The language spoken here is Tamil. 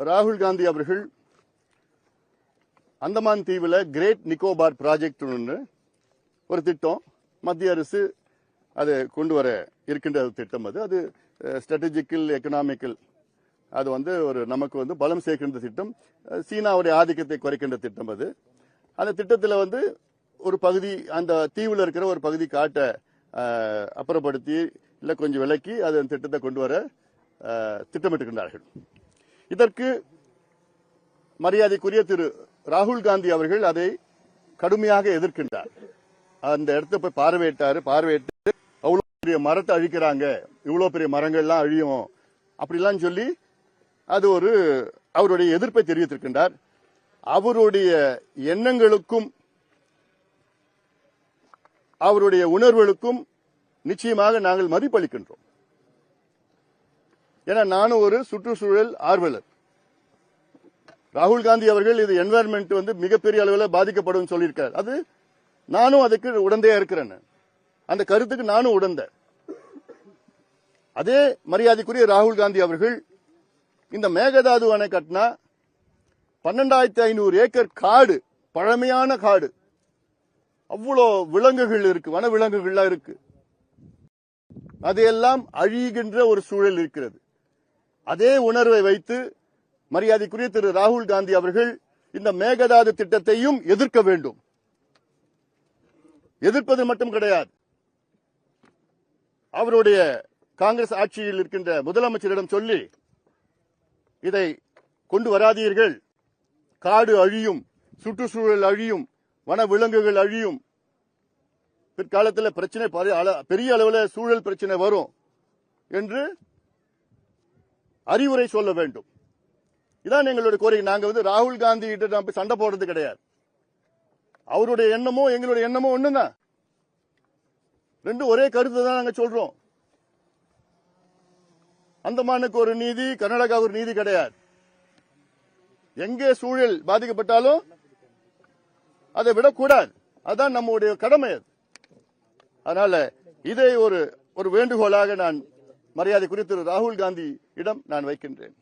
ராகுல் காந்தி அவர்கள் அந்தமான் தீவில் கிரேட் நிக்கோபார் ப்ராஜெக்ட் ஒரு திட்டம் மத்திய அரசு அதை கொண்டு வர இருக்கின்ற திட்டம். அது ஸ்ட்ராட்டஜிக்கல் எக்கனாமிக்கல் அது ஒரு நமக்கு பலம் சேர்க்கின்ற திட்டம், சீனாவுடைய ஆதிக்கத்தை குறைக்கின்ற திட்டம். அந்த திட்டத்தில் ஒரு பகுதி அந்த தீவில் இருக்கிற ஒரு பகுதி காட்ட அப்புறப்படுத்தி இல்லை கொஞ்சம் விலக்கி அந்த திட்டத்தை கொண்டு வர திட்டமிட்டுகின்றார்கள். இதற்கு மரியாதைக்குரிய திரு ராகுல் காந்தி அவர்கள் அதை கடுமையாக எதிர்க்கின்றார். அந்த இடத்தை போய் பார்வையிட்டு அவ்வளவு பெரிய மரத்தை அழிக்கிறாங்க, இவ்வளவு பெரிய மரங்கள்லாம் அழியும் அப்படிலாம் சொல்லி அது அவருடைய எதிர்ப்பை தெரிவித்திருக்கின்றார். அவருடைய எண்ணங்களுக்கும் அவருடைய உணர்வுகளுக்கும் நிச்சயமாக நாங்கள் மதிப்பளிக்கின்றோம். ஏன்னா நானும் ஒரு சுற்றுச்சூழல் ஆர்வலர். ராகுல் காந்தி அவர்கள் இது என்வாயர்மெண்ட் மிகப்பெரிய அளவில் பாதிக்கப்படும் சொல்லியிருக்கார். அது நானும் அதுக்கு உடந்தையா இருக்கிறேன். அந்த கருத்துக்கு நானும் உடந்த. அதே மரியாதைக்குரிய ராகுல் காந்தி அவர்கள் இந்த மேகதாது அணை கட்டினா 12,500 ஏக்கர் காடு, பழமையான காடு, அவ்வளோ விலங்குகள் இருக்கு, வன விலங்குகள்லாம் இருக்கு, அதையெல்லாம் அழிகின்ற ஒரு சூழல் இருக்கிறது. அதே உணர்வை வைத்து மரியாதைக்குரிய திரு ராகுல் காந்தி அவர்கள் இந்த மேகதாது திட்டத்தையும் எதிர்க்க வேண்டும். எதிர்ப்பது மட்டும் கிடையாது, அவருடைய காங்கிரஸ் ஆட்சியில் இருக்கின்ற முதலமைச்சரிடம் சொல்லி இதை கொண்டு வராதீர்கள், காடு அழியும், சுற்றுச்சூழல் அழியும், வன விலங்குகள் அழியும், பிற்காலத்தில் பிரச்சனை பெரிய அளவில் சூழல் பிரச்சனை வரும் என்று அறிவுரை சொல்ல வேண்டும். இதான் எங்களுடைய கோரிக்கை. நாங்க ராகுல் காந்தி கிட்ட நம்ம சண்டை போடுறது கிடையாது. அவருடைய எண்ணமோ எங்களுடைய எண்ணமோ ஒண்ணுதான், ரெண்டும் ஒரே கருத்து தான் நாங்க சொல்றோம். அந்தமானுக்கு ஒரு நீதி, கர்நாடகாவுக்கு ஒரு நீதி கிடையாது. எங்கே சூழல் பாதிக்கப்பட்டாலும் அதை விடக்கூடாது, அதுதான் நம்முடைய கடமை. அதனால இதை ஒரு வேண்டுகோளாக நான் மரியாதைக்குரிய திரு ராகுல் காந்தி இடம் நான் வைக்கின்றேன்.